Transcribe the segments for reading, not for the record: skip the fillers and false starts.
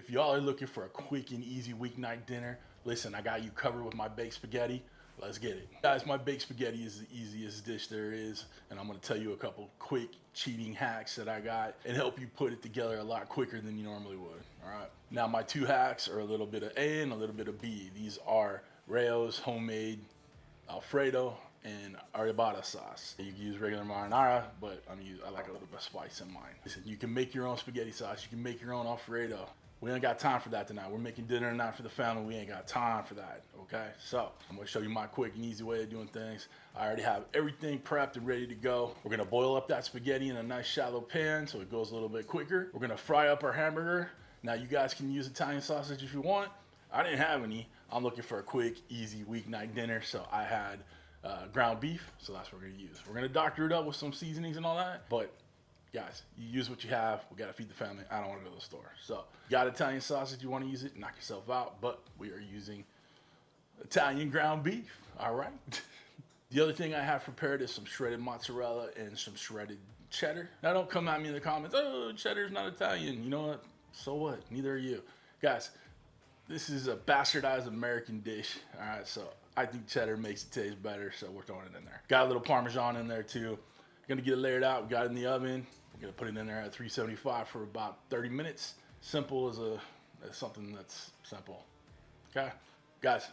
If y'all are looking for a quick and easy weeknight dinner, listen, I got you covered with my baked spaghetti. Let's get it. Guys, my baked spaghetti is the easiest dish there is, and I'm gonna tell you a couple quick cheating hacks that I got and help you put it together a lot quicker than you normally would, all right? Now, my two hacks are a little bit of A and a little bit of B. These are Rayo's homemade alfredo and arrabbiata sauce. You can use regular marinara, but I like a little bit of spice in mine. Listen, you can make your own spaghetti sauce. You can make your own alfredo. We ain't got time for that tonight. We're making dinner tonight for the family. We ain't got time for that, okay? So I'm gonna show you my quick and easy way of doing things. I already have everything prepped and ready to go. We're gonna boil up that spaghetti in a nice shallow pan so it goes a little bit quicker. We're gonna fry up our hamburger. Now you guys can use Italian sausage if you want. I didn't have any. I'm looking for a quick, easy weeknight dinner, so I had ground beef, so that's what we're gonna use. We're gonna doctor it up with some seasonings and all that, but guys, you use what you have. We gotta feed the family. I don't wanna go to the store. So, got Italian sausage, you wanna use it, knock yourself out, but we are using Italian ground beef, all right? The other thing I have prepared is some shredded mozzarella and some shredded cheddar. Now, don't come at me in the comments, oh, cheddar's not Italian. You know what? So what? Neither are you. Guys, this is a bastardized American dish, all right? So, I think cheddar makes it taste better, so we're throwing it in there. Got a little parmesan in there too. Gonna get it layered out. We got it in the oven. We're gonna put it in there at 375 for about 30 minutes. Simple as something that's simple. Okay, guys,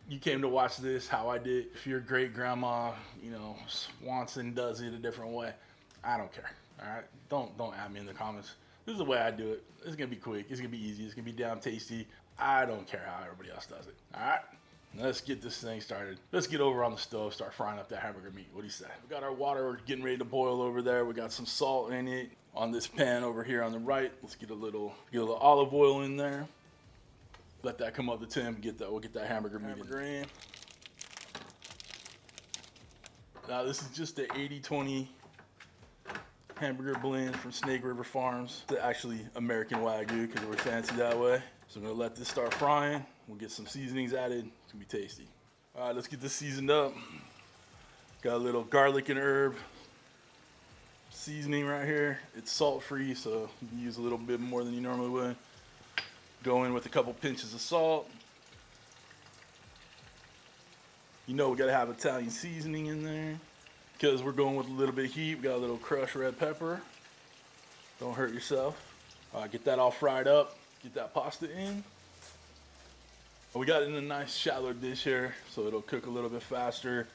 you came to watch this how I did. If your great grandma, you know, Swanson does it a different way, I don't care. All right, don't add me in the comments. This is the way I do it. It's gonna be quick. It's gonna be easy. It's gonna be damn tasty. I don't care how everybody else does it. All right. Let's get this thing started. Let's get over on the stove, start frying up that hamburger meat. What do you say? We got our water getting ready to boil over there. We got some salt in it on this pan over here on the right. Let's get a little olive oil in there. Let that come up to temp. We'll get that hamburger meat in. Now this is just the 80-20 hamburger blend from Snake River Farms. It's actually American Wagyu because we're fancy that way. So I'm gonna let this start frying. We'll get some seasonings added. It's gonna be tasty. All right, let's get this seasoned up. Got a little garlic and herb seasoning right here. It's salt-free, so you can use a little bit more than you normally would. Go in with a couple pinches of salt. You know we gotta have Italian seasoning in there because we're going with a little bit of heat. We got a little crushed red pepper. Don't hurt yourself. Get that all fried up. Get that pasta in. We got it in a nice shallow dish here, so it'll cook a little bit faster.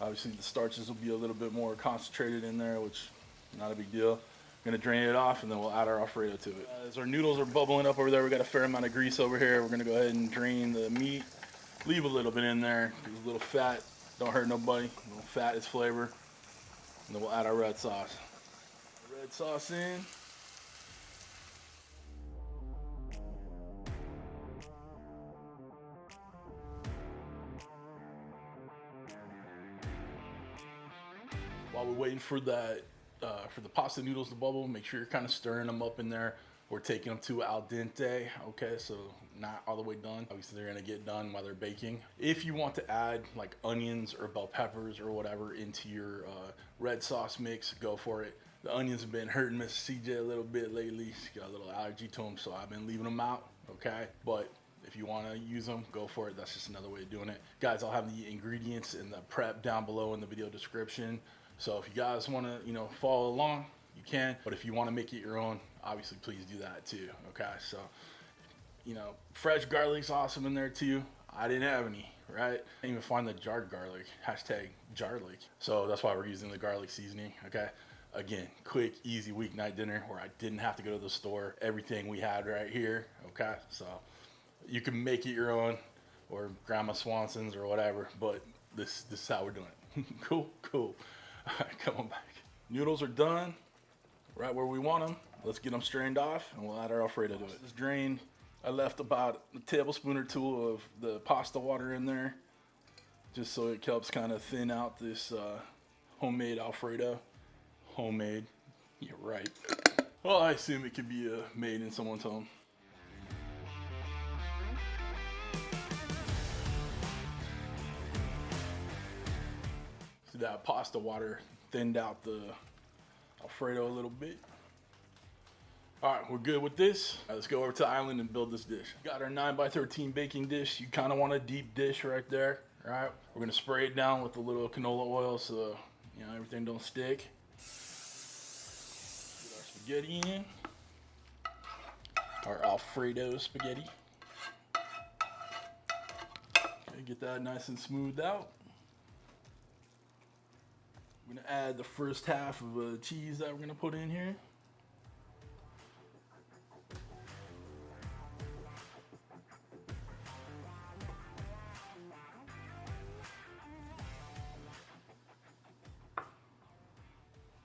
Obviously the starches will be a little bit more concentrated in there, which is not a big deal. I'm gonna drain it off and then we'll add our alfredo to it. As our noodles are bubbling up over there, we got a fair amount of grease over here. We're gonna go ahead and drain the meat. Leave a little bit in there, because a little fat, don't hurt nobody. A little fat is flavor. And then we'll add our red sauce. Red sauce in. While we're waiting for that, for the pasta noodles to bubble, make sure you're kind of stirring them up in there. We're taking them to al dente, okay, so not all the way done. Obviously, they're gonna get done while they're baking. If you want to add like onions or bell peppers or whatever into your red sauce mix, go for it. The onions have been hurting Miss CJ a little bit lately. She's got a little allergy to them, so I've been leaving them out, okay? But if you want to use them, go for it. That's just another way of doing it. Guys, I'll have the ingredients and the prep down below in the video description. So if you guys want to, you know, follow along, you can. But if you want to make it your own, obviously, please do that too. Okay, so, you know, fresh garlic's awesome in there too. I didn't have any, right? I didn't even find the jarred garlic. Hashtag jarlic. So that's why we're using the garlic seasoning. Okay. Again, quick, easy weeknight dinner where I didn't have to go to the store. Everything we had right here. Okay, so you can make it your own, or Grandma Swanson's or whatever. But this is how we're doing it. Cool. All right, come on back. Noodles are done, right where we want them. Let's get them strained off, and we'll add our alfredo to it. It's drained. I left about a tablespoon or two of the pasta water in there, just so it helps kind of thin out this homemade alfredo. Homemade, you're right. Well, I assume it could be made in someone's home. See that pasta water thinned out the alfredo a little bit. All right, we're good with this. All right, let's go over to the island and build this dish. Got our 9x13 baking dish. You kind of want a deep dish right there. All right, we're gonna spray it down with a little canola oil so you know everything don't stick. Get our spaghetti in. Our alfredo spaghetti. Okay, get that nice and smoothed out. We're gonna add the first half of cheese that we're gonna put in here.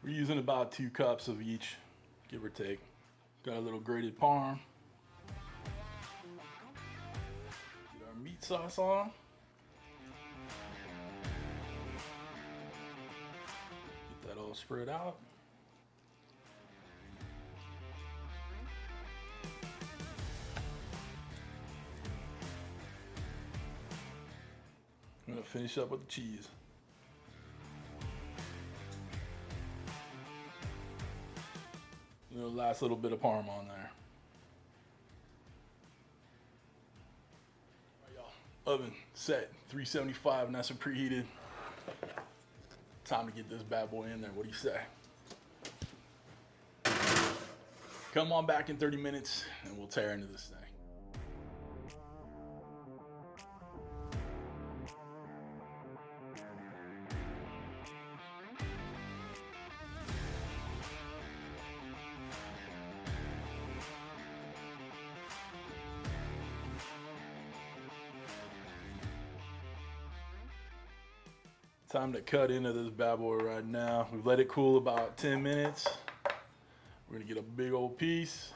We're using about 2 cups of each, give or take. Got a little grated parm. Get our meat sauce on. Get that all spread out. I'm gonna finish up with the cheese. The last little bit of parm on there. All right, y'all. Oven set, 375, nice and preheated. Time to get this bad boy in there. What do you say? Come on back in 30 minutes and we'll tear into this thing. Time to cut into this bad boy right now. We've let it cool about 10 minutes. We're gonna get a big old piece.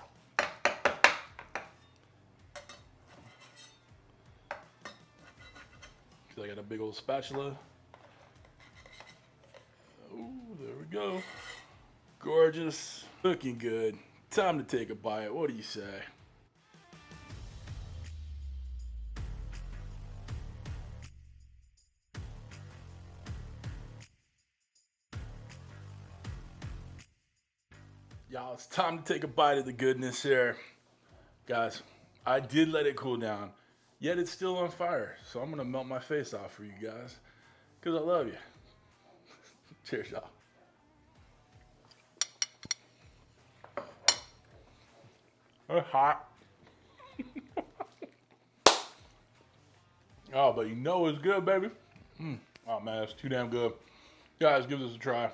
So I got a big old spatula. Oh, there we go. Gorgeous, looking good. Time to take a bite. What do you say? Y'all, it's time to take a bite of the goodness here. Guys, I did let it cool down, yet it's still on fire. So I'm gonna melt my face off for you guys, because I love you. Cheers, y'all. It's hot. Oh, but you know it's good, baby. Oh man, it's too damn good. Guys, give this a try.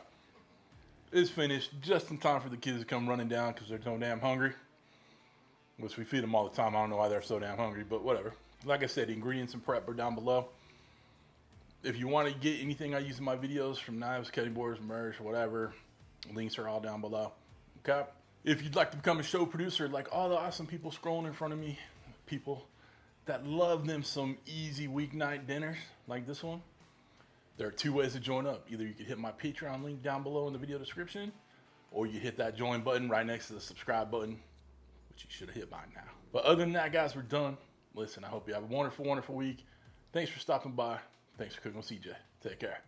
It's finished just in time for the kids to come running down because they're so damn hungry. Which we feed them all the time. I don't know why they're so damn hungry, but whatever. Like I said, the ingredients and prep are down below. If you want to get anything I use in my videos, from knives, cutting boards, merch, whatever, links are all down below. Okay? If you'd like to become a show producer, like all the awesome people scrolling in front of me, people that love them some easy weeknight dinners like this one, there are 2 ways to join up. Either you could hit my Patreon link down below in the video description, or you hit that join button right next to the subscribe button, which you should have hit by now. But other than that, guys, we're done. Listen, I hope you have a wonderful, wonderful week. Thanks for stopping by. Thanks for cooking with CJ. Take care.